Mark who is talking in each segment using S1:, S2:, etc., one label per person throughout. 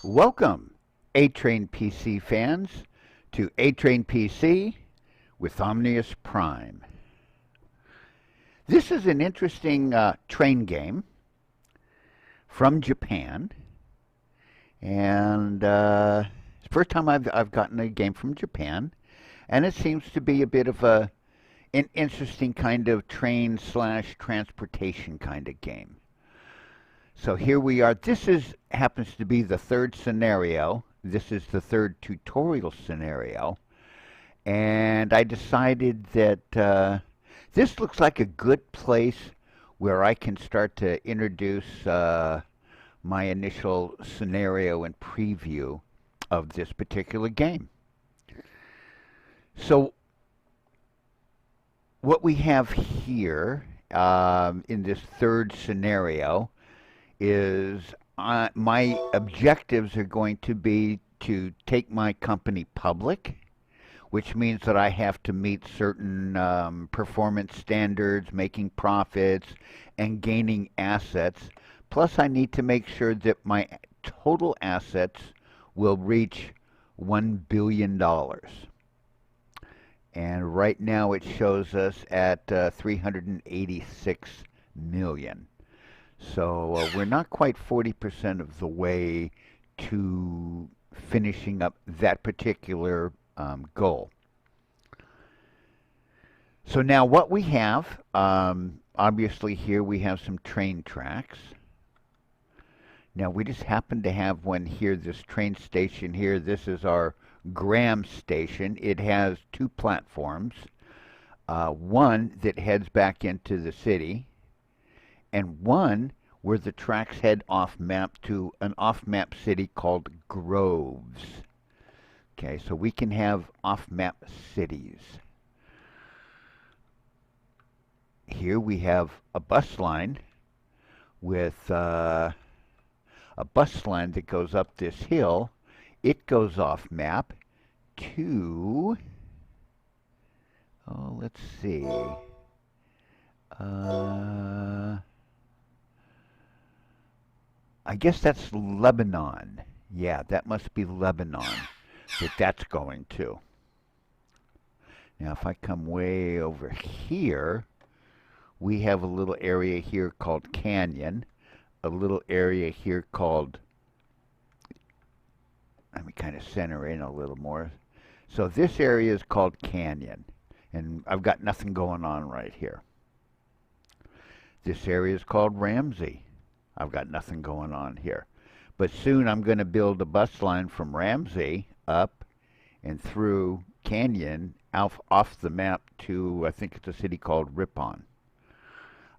S1: Welcome, A-Train PC fans, to A-Train PC with Omnius Prime. This is an interesting train game from Japan, and it's the first time I've gotten a game from Japan, and it seems to be a bit of an interesting kind of train slash transportation kind of game. So here we are. Happens to be the third scenario. This is the third tutorial scenario. And I decided that this looks like a good place where I can start to introduce my initial scenario and preview of this particular game. So what we have here in this third scenario is my objectives are going to be to take my company public, which means that I have to meet certain performance standards, making profits, and gaining assets. Plus, I need to make sure that my total assets will reach $1 billion. And right now it shows us at 386 million. So we're not quite 40% of the way to finishing up that particular goal. So now what we have, obviously here we have some train tracks. Now we just happen to have one here, this train station here. This is our Graham station. It has two platforms, one that heads back into the city, and one where the tracks head off-map to an off-map city called Groves. Okay, so we can have off-map cities. Here we have a bus line with a bus line that goes up this hill. It goes off-map to, oh, let's see. I guess that's Lebanon. Yeah, that must be Lebanon that's going to. Now, if I come way over here, we have a little area here called Canyon, a little area here called, let me kind of center in a little more. So this area is called Canyon, and I've got nothing going on right here. This area is called Ramsey. I've got nothing going on here. But soon I'm going to build a bus line from Ramsey up and through Canyon off the map to, I think it's a city called Ripon.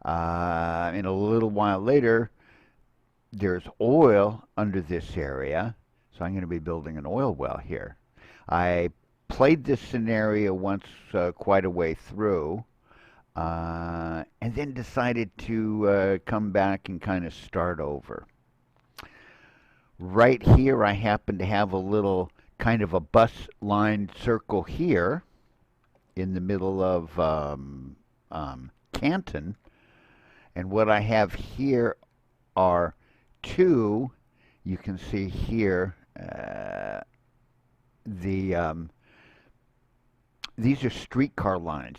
S1: And a little while later, there's oil under this area, so I'm going to be building an oil well here. I played this scenario once quite a way through, and then decided to come back and kind of start over. Right here I happen to have a little kind of a bus line circle here in the middle of Canton, and what I have here are two, you can see here, these are streetcar lines.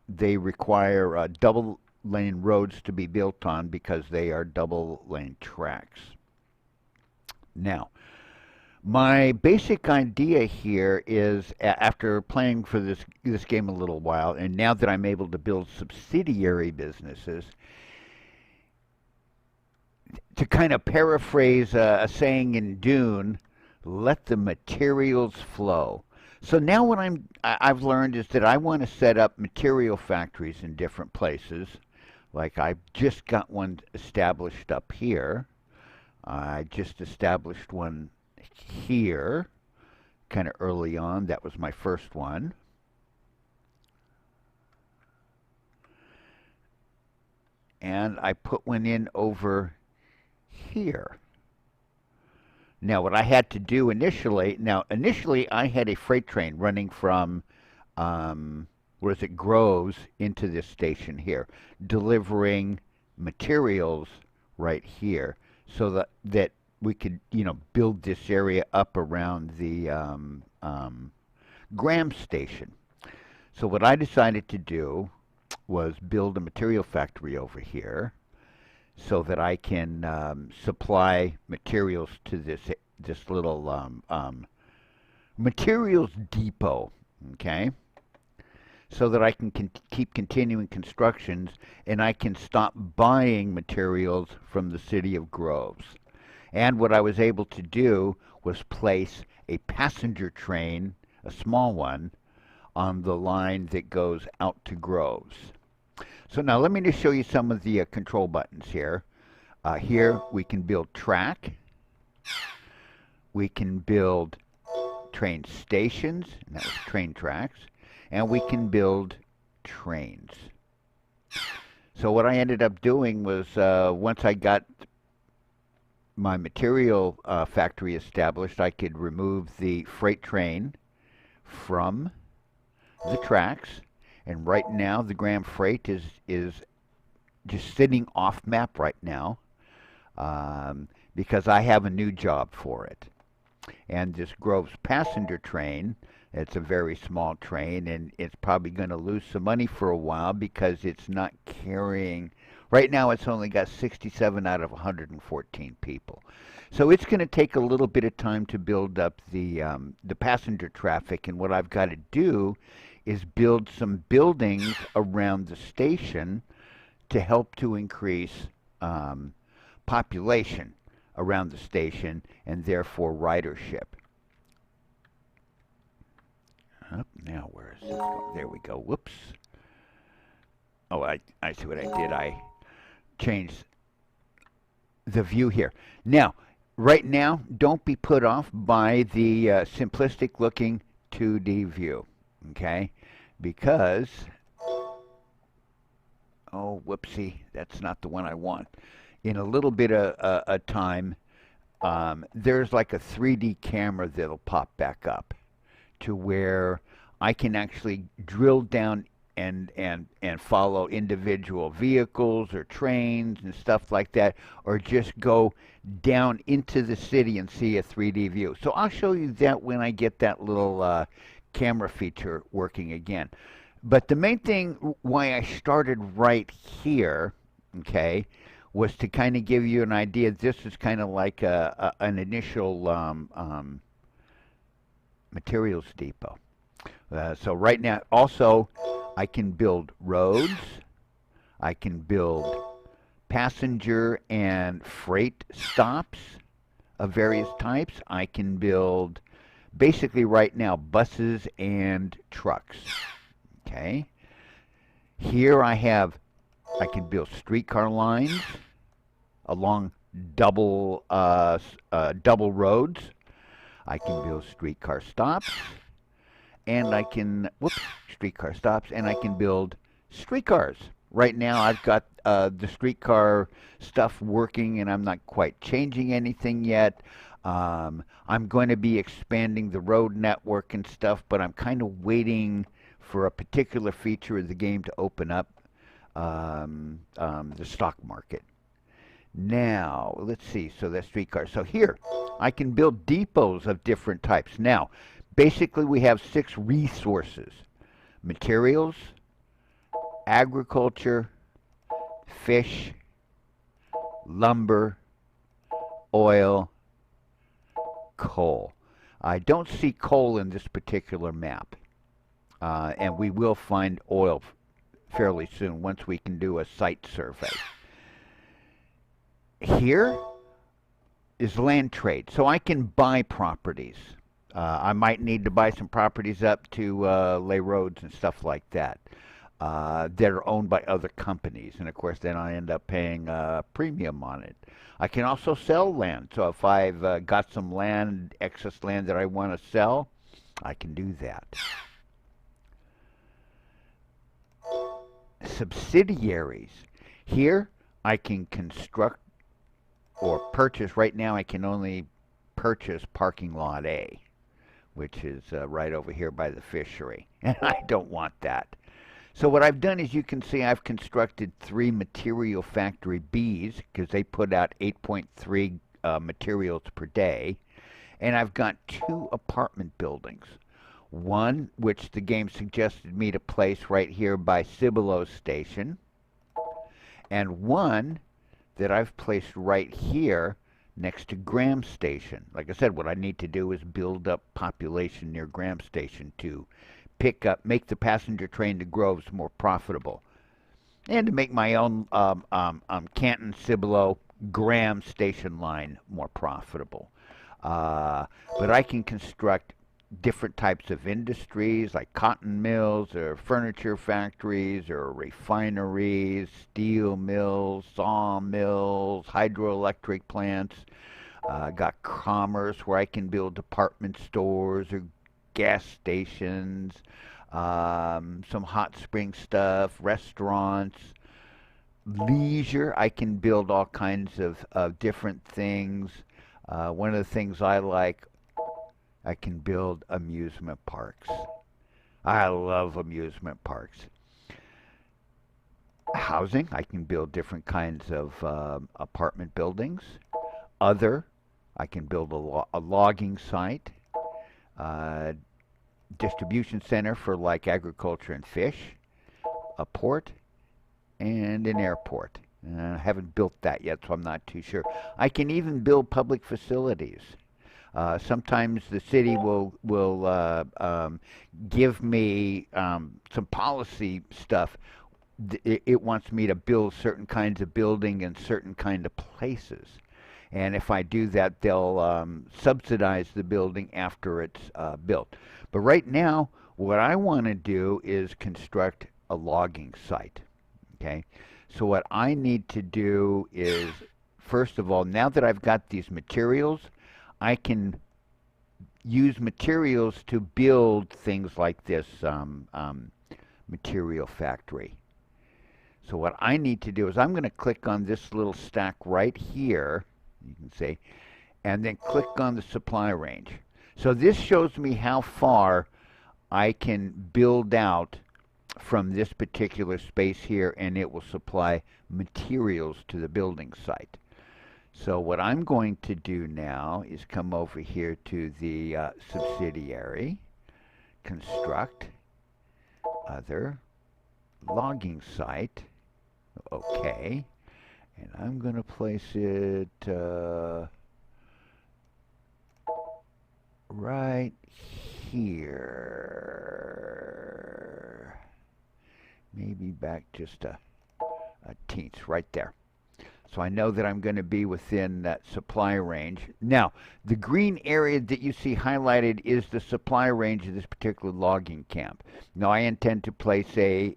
S1: They require double lane roads to be built on because they are double lane tracks. Now, my basic idea here is, after playing for this game a little while, and now that I'm able to build subsidiary businesses, to kind of paraphrase a saying in Dune, let the materials flow. So now what I've learned is that I want to set up material factories in different places. Like I've just got one established up here. I just established one here, kind of early on. That was my first one. And I put one in over here. Now, what I had to do initially, I had a freight train running from, Groves into this station here, delivering materials right here, so that we could, build this area up around the Gram station. So what I decided to do was build a material factory over here so that I can supply materials to this little materials depot, okay? So that I can keep continuing constructions and I can stop buying materials from the city of Groves. And what I was able to do was place a passenger train, a small one, on the line that goes out to Groves. So now let me just show you some of the control buttons here. Here we can build track. We can build train stations, and that was train tracks. And we can build trains. So what I ended up doing was once I got my material factory established, I could remove the freight train from the tracks. And right now, the Gram Freight is just sitting off map right now because I have a new job for it. And this Groves passenger train, it's a very small train, and it's probably going to lose some money for a while because it's not carrying. Right now, it's only got 67 out of 114 people. So it's going to take a little bit of time to build up the passenger traffic. And what I've got to do is build some buildings around the station to help to increase population around the station and therefore ridership. Now where is it going? There we go. Whoops. Oh, I see what I did. I changed the view here. Now, right now, don't be put off by the simplistic looking 2D view, okay? Because, oh, whoopsie, that's not the one I want. In a little bit of time, there's like a 3D camera that'll pop back up to where I can actually drill down and follow individual vehicles or trains and stuff like that, or just go down into the city and see a 3D view. So I'll show you that when I get that little camera feature working again. But the main thing why I started right here, okay, was to kind of give you an idea. This is kind of like an initial materials depot. So right now, also, I can build roads. I can build passenger and freight stops of various types. I can build, basically right now, buses and trucks. Okay. Here I can build streetcar lines along double roads. I can build streetcar stops, and I can streetcar stops, and I can build streetcars. Right now, I've got the streetcar stuff working, and I'm not quite changing anything yet. I'm going to be expanding the road network and stuff, but I'm kind of waiting for a particular feature of the game to open up the stock market. Now, let's see. So that's streetcar. So here, I can build depots of different types. Now, basically, we have 6 resources: materials, agriculture, fish, lumber, oil, coal. I don't see coal in this particular map. And we will find oil fairly soon once we can do a site survey. Here is land trade. So I can buy properties. I might need to buy some properties up to lay roads and stuff like that that are owned by other companies. And of course, then I end up paying a premium on it. I can also sell land. So if I've got some land, excess land that I want to sell, I can do that. Subsidiaries. Here, I can construct or purchase. Right now, I can only purchase parking lot A, which is right over here by the fishery. And I don't want that. So what I've done is, you can see I've constructed 3 material factory Bs because they put out 8.3 materials per day. And I've got two apartment buildings. One, which the game suggested me to place right here by Cibolo Station, and one that I've placed right here next to Graham Station. Like I said, what I need to do is build up population near Graham Station to make the passenger train to Groves more profitable, and to make my own Canton, Cibolo, Graham Station line more profitable. But I can construct different types of industries like cotton mills or furniture factories or refineries, steel mills, sawmills, hydroelectric plants. Got commerce where I can build department stores or gas stations, some hot spring stuff, restaurants. Leisure, I can build all kinds of different things. One of the things I like, I can build amusement parks. I love amusement parks. Housing, I can build different kinds of apartment buildings. Other, I can build a logging site. Distribution center for like agriculture and fish. A port, and an airport. I haven't built that yet, so I'm not too sure. I can even build public facilities. Sometimes the city will give me some policy stuff. It wants me to build certain kinds of building in certain kind of places. And if I do that, they'll subsidize the building after it's built. But right now, what I want to do is construct a logging site. Okay? So what I need to do is, first of all, now that I've got these materials, I can use materials to build things like this material factory. So what I need to do is I'm going to click on this little stack right here, you can see, and then click on the supply range. So this shows me how far I can build out from this particular space here, and it will supply materials to the building site. So what I'm going to do now is come over here to the subsidiary, construct, other, logging site, okay, and I'm going to place it right here. Maybe back just a teenth right there. So I know that I'm going to be within that supply range. Now, the green area that you see highlighted is the supply range of this particular logging camp. Now, I intend to place a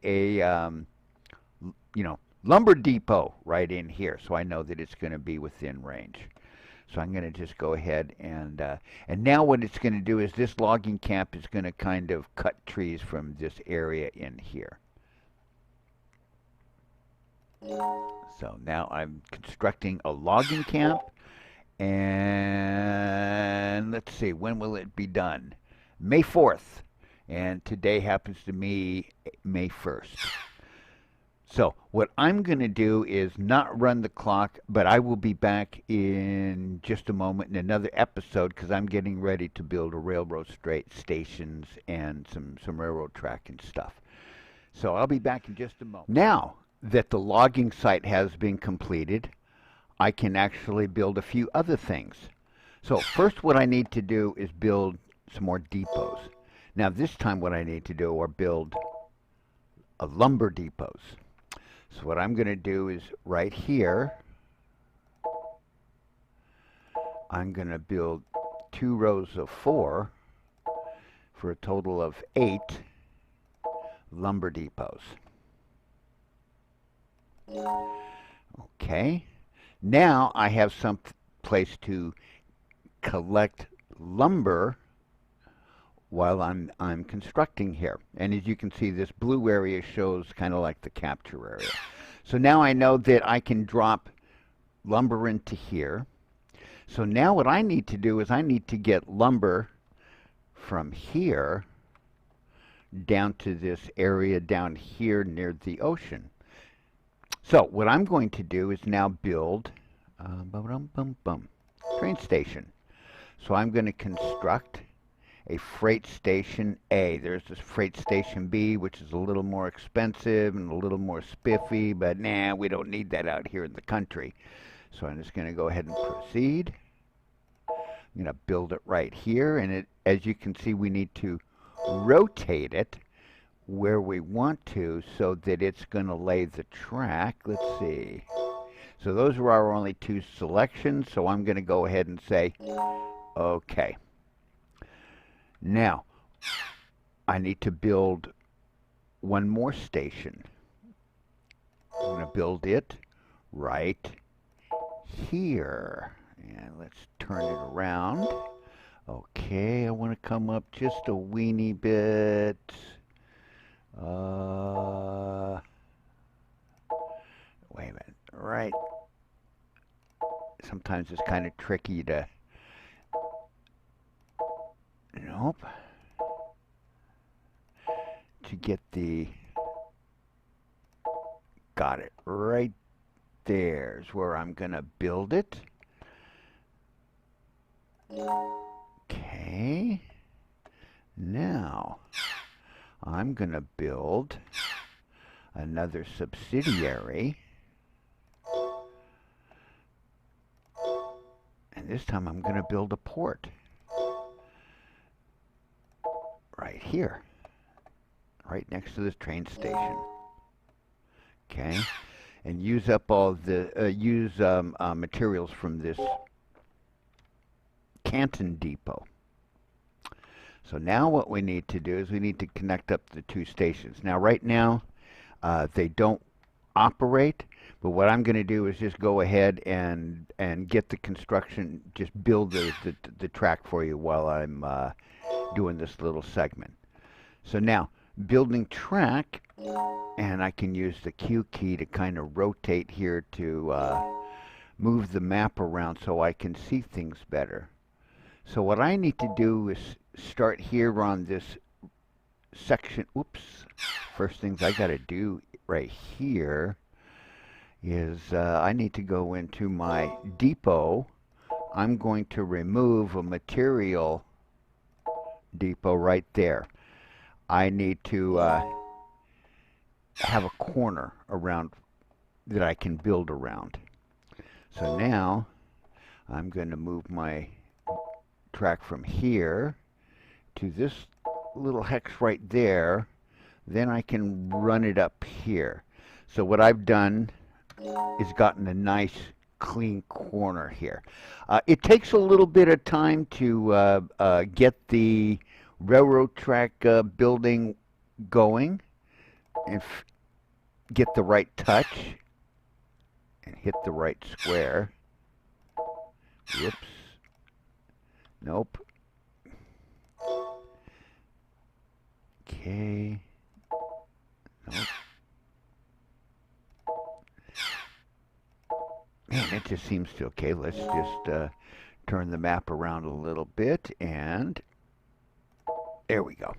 S1: lumber depot right in here, so I know that it's going to be within range. So I'm going to just go ahead and now what it's going to do is this logging camp is going to kind of cut trees from this area in here. So now I'm constructing a logging camp, and let's see, when will it be done? May 4th, and today happens to be May 1st. So what I'm going to do is not run the clock, but I will be back in just a moment in another episode because I'm getting ready to build a railroad stations and some railroad track and stuff. So I'll be back in just a moment. Now that the logging site has been completed, I can actually build a few other things. So first what I need to do is build some more depots. Now this time what I need to do are build a lumber depots. So what I'm going to do is right here, I'm going to build 2 rows of 4 for a total of 8 lumber depots. Okay, now I have some place to collect lumber while I'm constructing here. And as you can see, this blue area shows kind of like the capture area. So now I know that I can drop lumber into here. So now what I need to do is I need to get lumber from here down to this area down here near the ocean. So what I'm going to do is now build train station. So I'm going to construct a freight station A. There's this freight station B, which is a little more expensive and a little more spiffy, but nah, we don't need that out here in the country. So I'm just going to go ahead and proceed. I'm going to build it right here, and as you can see, we need to rotate it where we want to so that it's going to lay the track. Let's see. So those are our only two selections, so I'm going to go ahead and say, okay. Now, I need to build one more station. I'm going to build it right here. And let's turn it around. Okay, I want to come up just a weeny bit. Wait a minute. Right. Sometimes it's kind of tricky to... Nope. To get the... Got it. Right there's where I'm going to build it. Okay. Now, I'm going to build another subsidiary. And this time I'm going to build a port. Right here. Right next to this train station. Okay. And use up all the, materials from this Canton depot. So now what we need to do is we need to connect up the two stations. Now right now they don't operate, but what I'm going to do is just go ahead and get the construction, just build the track for you while I'm doing this little segment. So now building track, and I can use the Q key to kind of rotate here to move the map around so I can see things better. So what I need to do is start here on this section. Oops. First things I got to do right here is I need to go into my depot. I'm going to remove a material depot right there. I need to have a corner around that I can build around. So now I'm going to move my track from here to this little hex right there. Then I can run it up here. So what I've done is gotten a nice clean corner here. It takes a little bit of time to get the railroad track building going and get the right touch and hit the right square. Whoops. Nope. Okay. Nope. Man, it just seems to... Okay, let's just turn the map around a little bit, and there we go.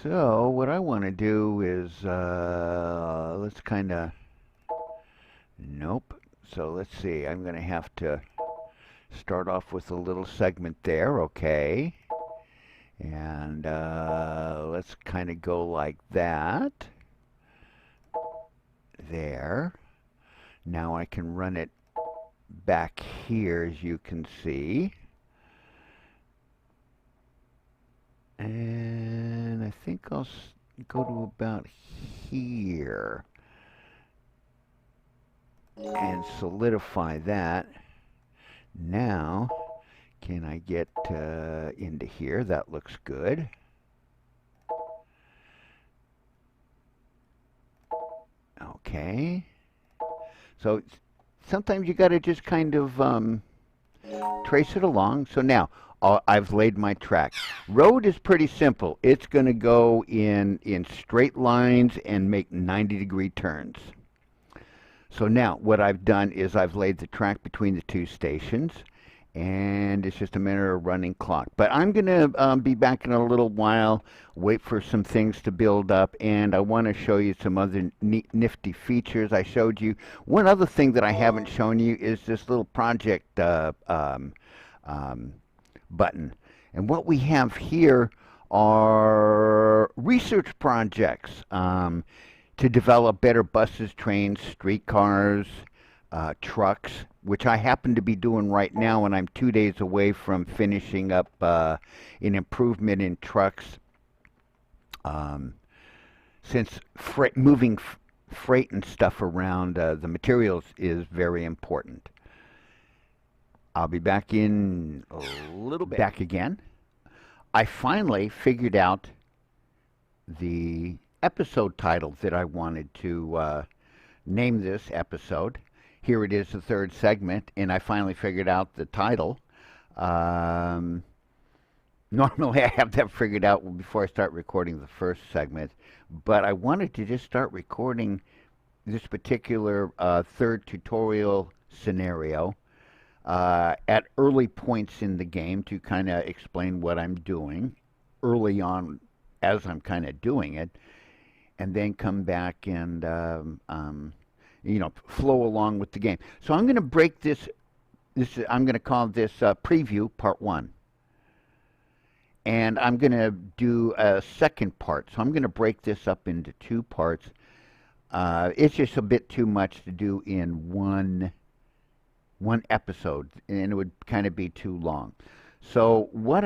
S1: So what I want to do is let's kind of... Nope. So let's see. I'm going to have to start off with a little segment there. Okay. And let's kind of go like that. There. Now I can run it back here, as you can see. And I think I'll go to about here and solidify that. Now, can I get into here? That looks good. Okay. So sometimes you got to just kind of trace it along. So now I've laid my track. Road is pretty simple. It's going to go in straight lines and make 90-degree turns. So now what I've done is I've laid the track between the two stations, And it's just a matter of running clock. But I'm going to be back in a little while, wait for some things to build up, and I want to show you some other neat, nifty features. I showed you. One other thing that I haven't shown you is this little project um, button. And what we have here are research projects to develop better buses, trains, streetcars, trucks, which I happen to be doing right now, and I'm 2 days away from finishing up an improvement in trucks. Um, since moving freight and stuff around, the materials is very important. I'll be back in a little bit. Back again. I finally figured out the episode title that I wanted to name this episode. Here it is, the third segment, and I finally figured out the title. Um, Normally I have that figured out before I start recording the first segment, but I wanted to just start recording this particular third tutorial scenario at early points in the game to kind of explain what I'm doing early on as I'm kind of doing it, and then come back and flow along with the game. So I'm going to break this. I'm going to call this preview part one, and I'm going to do a second part. So I'm going to break this up into two parts. It's just a bit too much to do in one episode, and it would kind of be too long. So what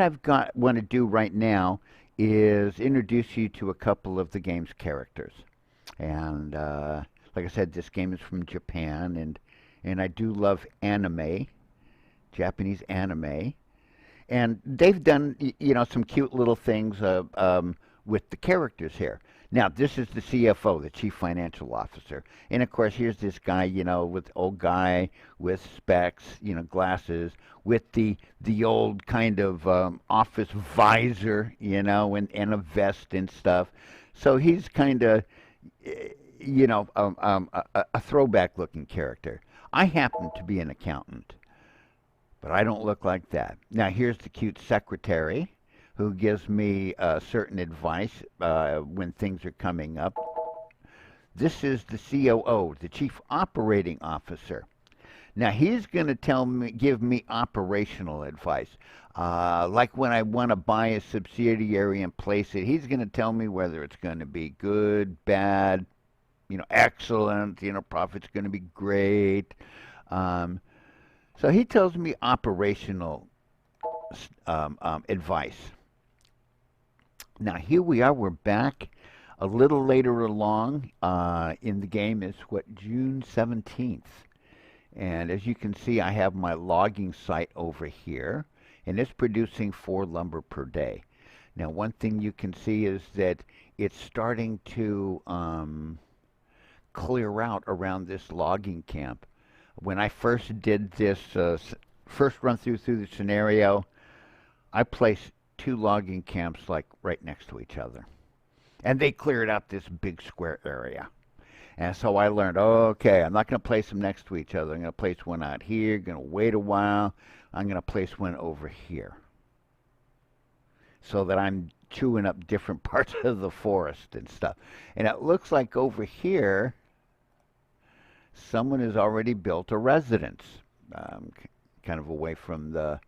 S1: want to do right now is introduce you to a couple of the game's characters. And like I said, this game is from Japan, and I do love anime, Japanese anime. And they've done, some cute little things with the characters here. Now, this is the CFO, the Chief Financial Officer. And, of course, here's this guy, with old guy with specs, glasses, with the old kind of office visor, and a vest and stuff. So he's kind of, a throwback-looking character. I happen to be an accountant, but I don't look like that. Now, here's the cute secretary who gives me certain advice when things are coming up. This is the COO, the Chief Operating Officer. Now, he's going to give me operational advice. Like when I want to buy a subsidiary and place it, he's going to tell me whether it's going to be good, bad, excellent, profit's going to be great. So he tells me operational advice. Now, here we are. We're back a little later along in the game. It's June 17th. And as you can see, I have my logging site over here, and it's producing 4 lumber per day. Now, one thing you can see is that it's starting to clear out around this logging camp. When I first did this first run through the scenario, I placed 2 logging camps like right next to each other, and they cleared out this big square area. And so I learned, okay, I'm not going to place them next to each other. I'm going to place one out here, going to wait a while. I'm going to place one over here so that I'm chewing up different parts of the forest and stuff. And it looks like over here someone has already built a residence, kind of away from the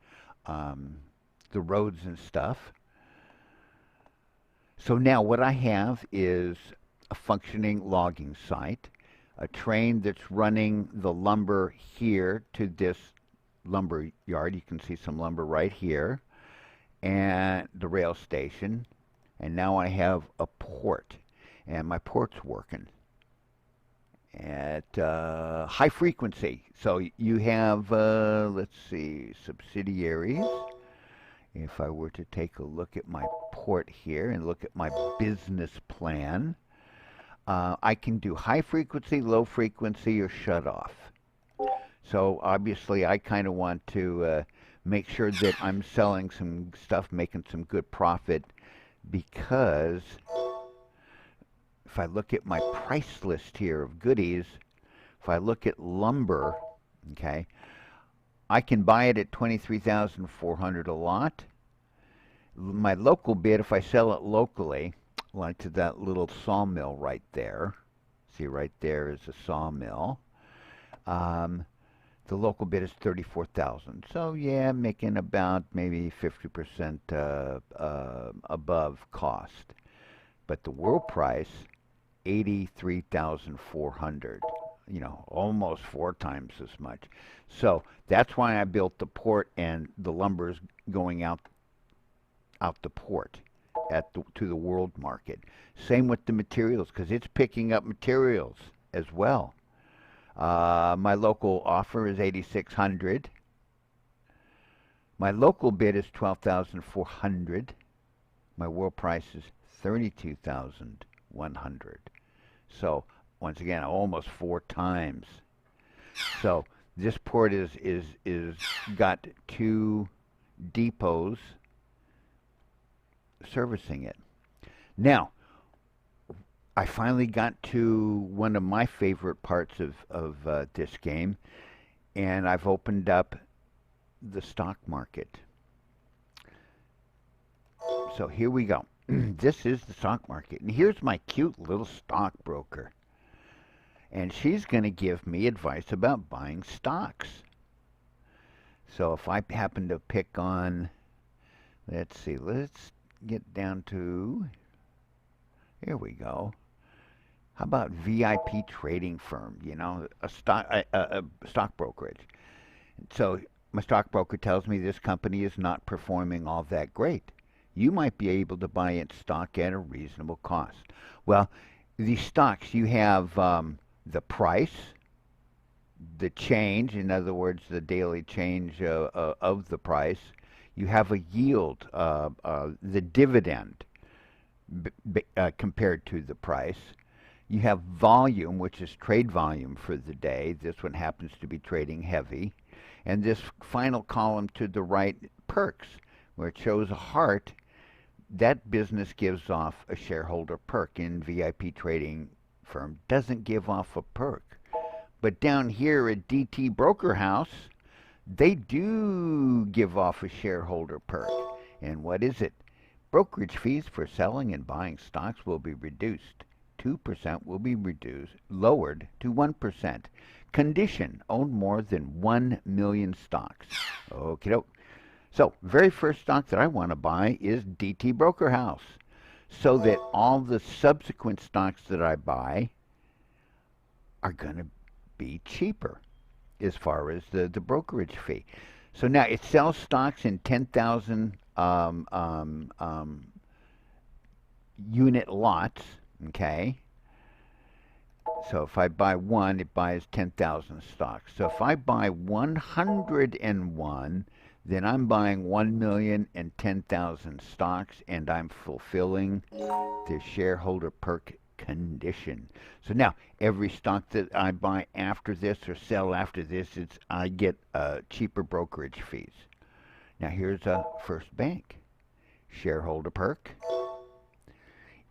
S1: roads and stuff. So now what I have is a functioning logging site, a train that's running the lumber here to this lumber yard. You can see some lumber right here, and the rail station. And now I have a port, and my port's working at high frequency. So you have, let's see, subsidiaries. If I were to take a look at my port here and look at my business plan, I can do high frequency, low frequency, or shut off. So obviously I kind of want to make sure that I'm selling some stuff, making some good profit, because if I look at my price list here of goodies, if I look at lumber, okay, I can buy it at 23,400 a lot. My local bid, if I sell it locally, like to that little sawmill right there. See, right there is a sawmill. Um, the local bid is 34,000. So yeah, I'm making about maybe 50% above cost. But the world price, 83,400. Almost four times as much. So that's why I built the port, and the lumber's going out the port to the world market. Same with the materials, because it's picking up materials as well. My local offer is 8,600. My local bid is 12,400. My world price is 32,100. So once again, almost four times. So this port is got two depots servicing it. Now, I finally got to one of my favorite parts of this game, and I've opened up the stock market. So here we go. This is the stock market, and here's my cute little stockbroker. And she's going to give me advice about buying stocks. So if I happen to pick on, let's see, let's get down to, here we go. How about VIP trading firm? A stock brokerage. So my stockbroker tells me this company is not performing all that great. You might be able to buy its stock at a reasonable cost. Well, these stocks, you have the price, the change, in other words, the daily change of the price. You have a yield, the dividend compared to the price. You have volume, which is trade volume for the day. This one happens to be trading heavy. And this final column to the right, perks, where it shows a heart. That business gives off a shareholder perk. In VIP trading firm doesn't give off a perk. But down here at DT Broker House, they do give off a shareholder perk. And what is it? Brokerage fees for selling and buying stocks will be reduced. 2% will be lowered to 1%. Condition: own more than 1 million stocks. Okie doke. So, very first stock that I want to buy is DT Broker House, so that all the subsequent stocks that I buy are going to be cheaper as far as the brokerage fee. So now it sells stocks in 10,000 unit lots, okay? So if I buy one, it buys 10,000 stocks. So if I buy 101, then I'm buying 1,010,000 stocks, and I'm fulfilling the shareholder perk condition. So now every stock that I buy after this or sell after this, I get cheaper brokerage fees. Now here's a First Bank shareholder perk.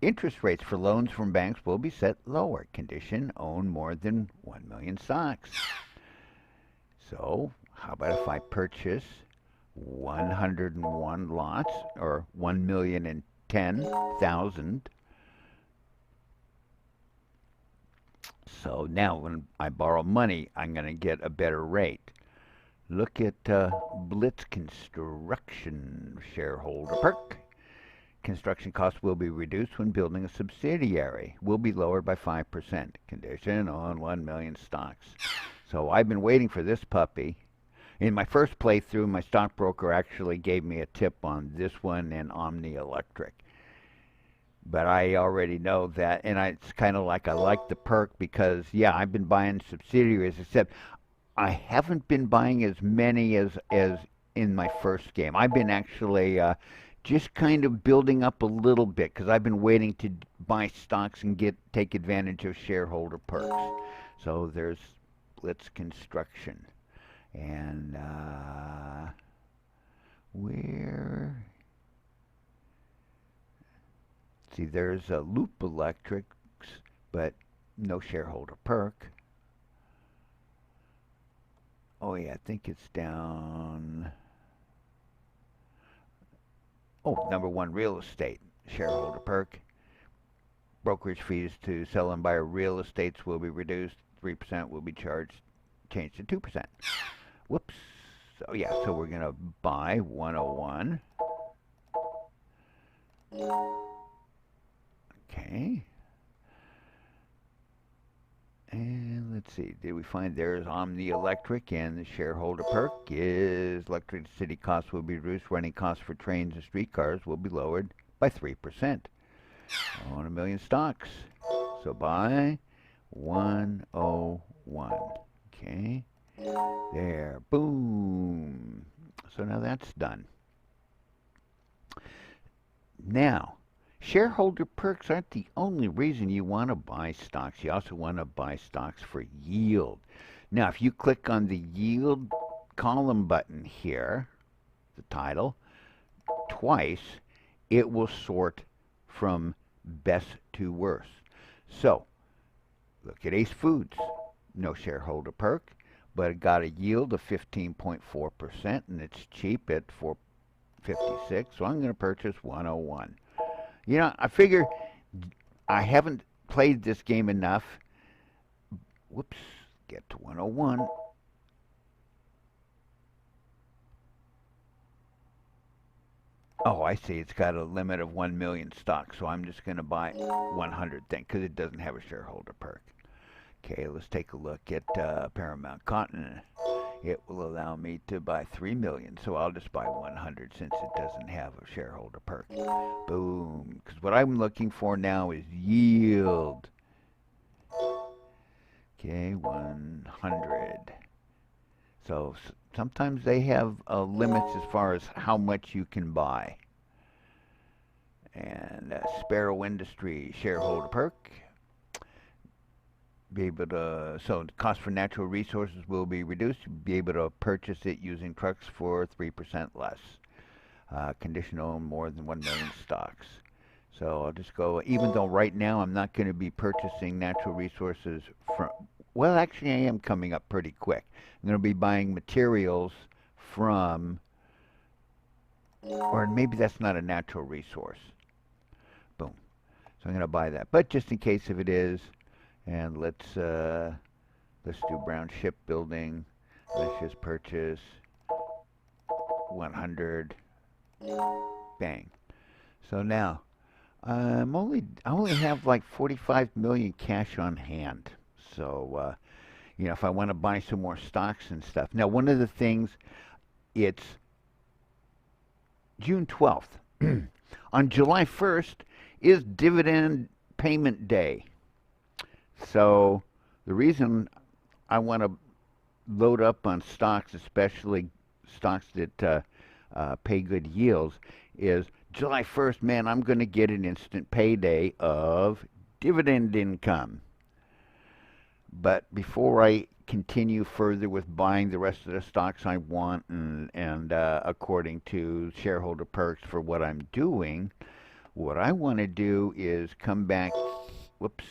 S1: Interest rates for loans from banks will be set lower. Condition: own more than 1 million stocks. So how about if I purchase 101 lots, or 1,010,000? So now when I borrow money, I'm going to get a better rate. Look at Blitz Construction shareholder perk. Construction costs will be reduced when building a subsidiary. Will be lowered by 5%. Condition: on 1 million stocks. So I've been waiting for this puppy. In my first playthrough, my stockbroker actually gave me a tip on this one and Omni Electric. But I already know that, and it's kind of like I like the perk because, yeah, I've been buying subsidiaries, except I haven't been buying as many as in my first game. I've been actually just kind of building up a little bit because I've been waiting to buy stocks and take advantage of shareholder perks. So there's Blitz Construction. And where... See, there's a Loop Electrics, but no shareholder perk. Oh yeah, I think it's down. Oh, number one, real estate shareholder perk. Brokerage fees to sell and buy real estates will be reduced. 3% will be charged, changed to 2%. Whoops. So yeah, so we're gonna buy 101. Okay. And let's see, did we find there's Omni Electric, and the shareholder perk is electricity costs will be reduced, running costs for trains and streetcars will be lowered by 3% on a million stocks. So buy 101. Okay, there, boom. So now that's done. Now, shareholder perks aren't the only reason you want to buy stocks. You also want to buy stocks for yield. Now, if you click on the yield column button here, the title, twice, it will sort from best to worst. So, look at Ace Foods. No shareholder perk, but it got a yield of 15.4%, and it's cheap at 456. So I'm going to purchase 101. You know, I figure I haven't played this game enough. Whoops, get to 101. Oh, I see. It's got a limit of 1 million stocks, so I'm just going to buy 100 then because it doesn't have a shareholder perk. Okay, let's take a look at Paramount Cotton. It will allow me to buy 3 million, so I'll just buy 100 since it doesn't have a shareholder perk. Boom. Because what I'm looking for now is yield. Okay, 100. So sometimes they have limits as far as how much you can buy. And Sparrow Industry shareholder perk. Be able to, so the cost for natural resources will be reduced. Be able to purchase it using trucks for 3% less. Conditional more than 1 million stocks. So I'll just go, even though right now I'm not going to be purchasing natural resources from, well, actually I am coming up pretty quick. I'm going to be buying materials from, or maybe that's not a natural resource. Boom. So I'm going to buy that. But just in case if it is, and let's do Brown Shipbuilding. Let's just purchase 100. Bang. So now I only have like 45 million cash on hand. So you know, if I want to buy some more stocks and stuff. Now, one of the things, it's June 12th. On July 1st is dividend payment day. So the reason I want to load up on stocks, especially stocks that pay good yields, is July 1st, man, I'm going to get an instant payday of dividend income. But before I continue further with buying the rest of the stocks I want and according to shareholder perks for what I'm doing, what I want to do is come back, whoops,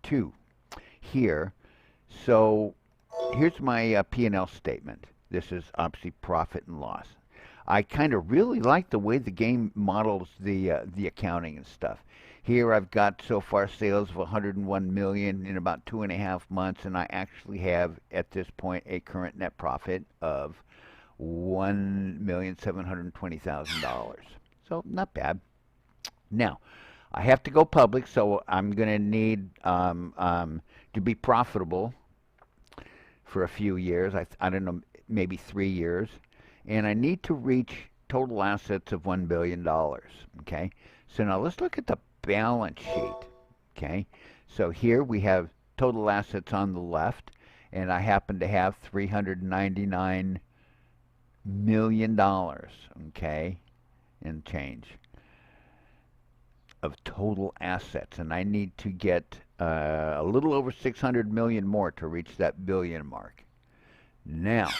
S1: to here. So here's my P&L statement. This is obviously profit and loss. I kind of really like the way the game models the accounting and stuff. Here I've got so far sales of 101 million in about 2.5 months, and I actually have at this point a current net profit of $1,720,000. So not bad. Now I have to go public, so I'm going to need to be profitable for a few years. I don't know, maybe 3 years. And I need to reach total assets of $1 billion. Okay? So now let's look at the balance sheet. Okay? So here we have total assets on the left, and I happen to have $399 million, okay, in change of total assets. And I need to get a little over 600 million more to reach that billion mark. Now,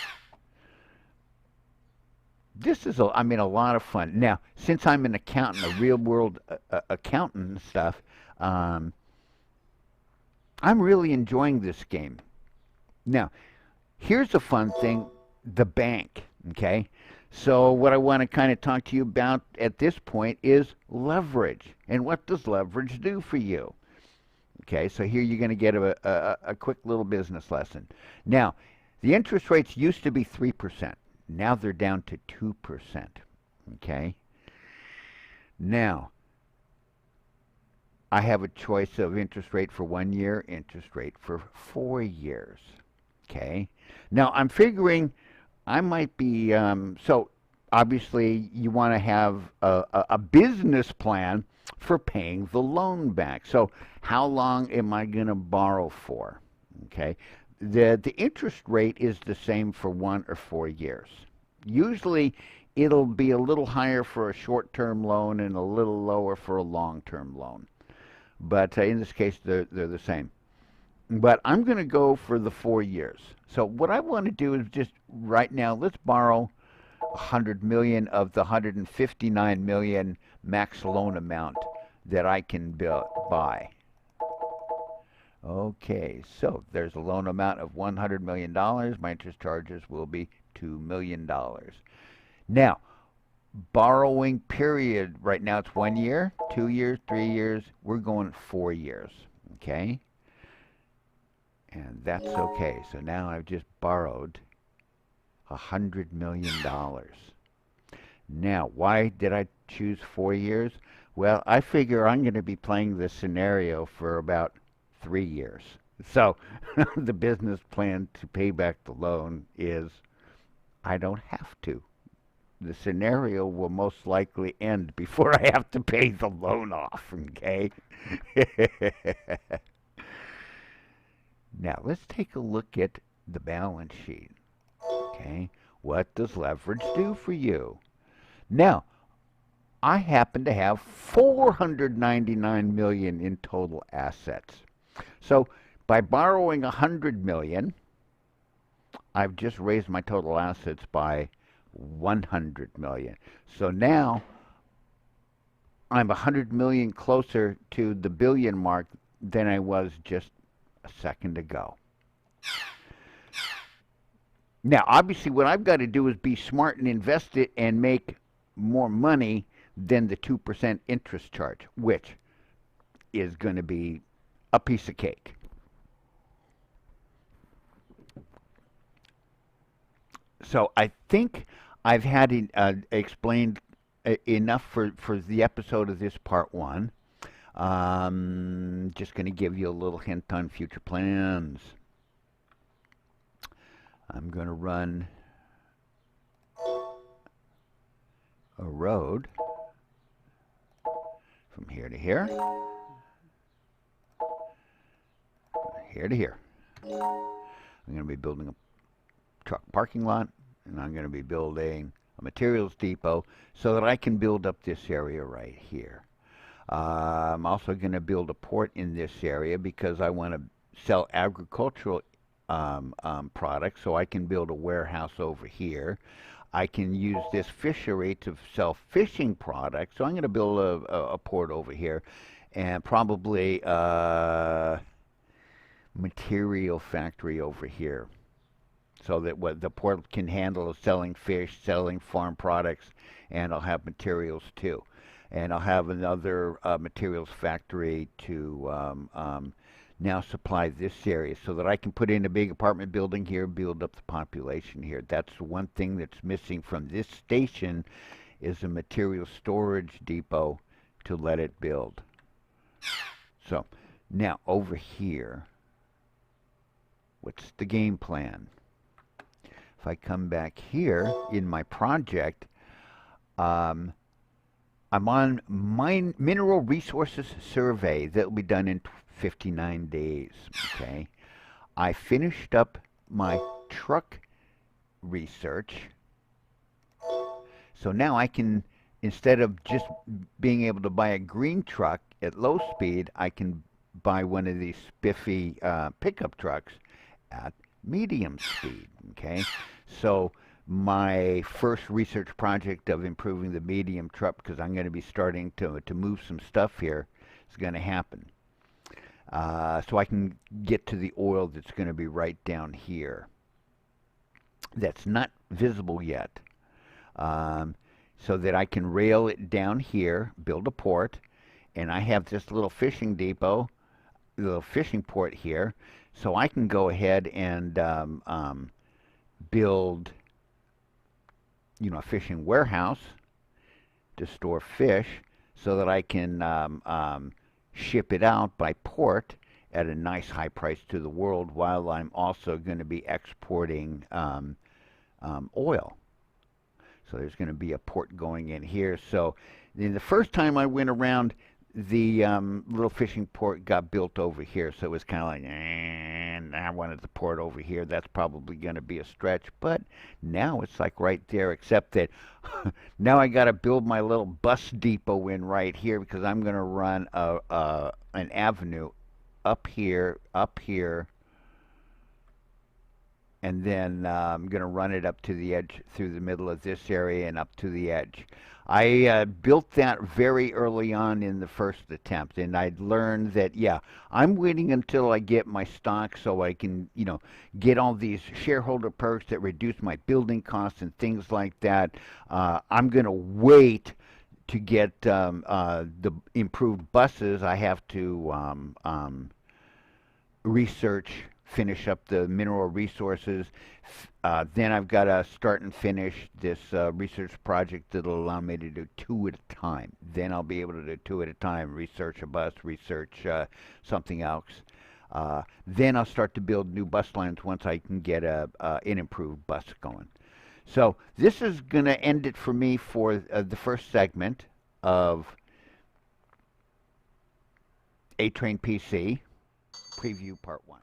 S1: this is, I mean, a lot of fun. Now, since I'm an accountant, a real world accountant and stuff, I'm really enjoying this game. Now, here's a fun thing. the bank. Okay. So what I want to kind of talk to you about at this point is leverage. And what does leverage do for you? Okay, so here you're going to get a quick little business lesson. Now, the interest rates used to be 3%. Now they're down to 2%. Okay? Now, I have a choice of interest rate for 1 year, interest rate for 4 years. Okay? Now, I'm figuring I might be, so obviously you want to have a business plan for paying the loan back. So how long am I going to borrow for? Okay. The interest rate is the same for 1 or 4 years. Usually it'll be a little higher for a short-term loan and a little lower for a long-term loan. But in this case, they're the same. But I'm going to go for the 4 years. So what I want to do is just right now, let's borrow 100 million of the 159 million max loan amount that I can buy. Okay, so there's a loan amount of $100 million. My interest charges will be $2 million. Now, borrowing period, right now it's 1 year, 2 years, 3 years. We're going 4 years, okay? And that's okay. So now I've just borrowed $100 million. Now, why did I choose 4 years? Well, I figure I'm going to be playing this scenario for about 3 years. So the business plan to pay back the loan is I don't have to. The scenario will most likely end before I have to pay the loan off, okay? Now, let's take a look at the balance sheet. Okay, what does leverage do for you? Now, I happen to have 499 million in total assets. So, by borrowing 100 million, I've just raised my total assets by 100 million. So now I'm 100 million closer to the billion mark than I was just a second ago. Now, obviously, what I've got to do is be smart and invest it and make more money than the 2% interest charge, which is going to be a piece of cake. So I think I've had explained enough for the episode of this part one. Just going to give you a little hint on future plans. I'm going to run a road from here to here, here to here. I'm going to be building a truck parking lot, and I'm going to be building a materials depot so that I can build up this area right here. I'm also going to build a port in this area because I want to sell agricultural products, so I can build a warehouse over here. I can use this fishery to sell fishing products, so I'm going to build a port over here, and probably a material factory over here, so that what the port can handle is selling fish, selling farm products, and I'll have materials too. And I'll have another materials factory to now supply this area so that I can put in a big apartment building here, build up the population here. That's one thing that's missing from this station is a material storage depot to let it build. So now over here, what's the game plan? If I come back here in my project, I'm on mineral resources survey that will be done in 59 days. Okay, I finished up my truck research, so now I can, instead of just being able to buy a green truck at low speed, I can buy one of these spiffy pickup trucks at medium speed. Okay, so my first research project of improving the medium truck, because I'm going to be starting to move some stuff here, is going to happen. So I can get to the oil that's going to be right down here. that's not visible yet, um, so that I can rail it down here, build a port, and I have this little fishing depot, little fishing port here, so I can go ahead and build, a fishing warehouse to store fish, so that I can ship it out by port at a nice high price to the world, while I'm also going to be exporting oil. So there's going to be a port going in here. So the first time I went around, the little fishing port got built over here. So it was kind of like, I wanted the port over here. That's probably going to be a stretch. But now it's like right there, except that now I got to build my little bus depot in right here, because I'm going to run an avenue up here, and then I'm going to run it up to the edge through the middle of this area and up to the edge. I built that very early on in the first attempt, and I'd learned that, yeah, I'm waiting until I get my stock so I can, get all these shareholder perks that reduce my building costs and things like that. I'm going to wait to get the improved buses. I have to research, finish up the mineral resources. Then I've got to start and finish this research project that'll allow me to do two at a time. Then I'll be able to do two at a time, research a bus, research something else. Then I'll start to build new bus lines once I can get an improved bus going. So this is going to end it for me for the first segment of A Train PC. Preview Part 1.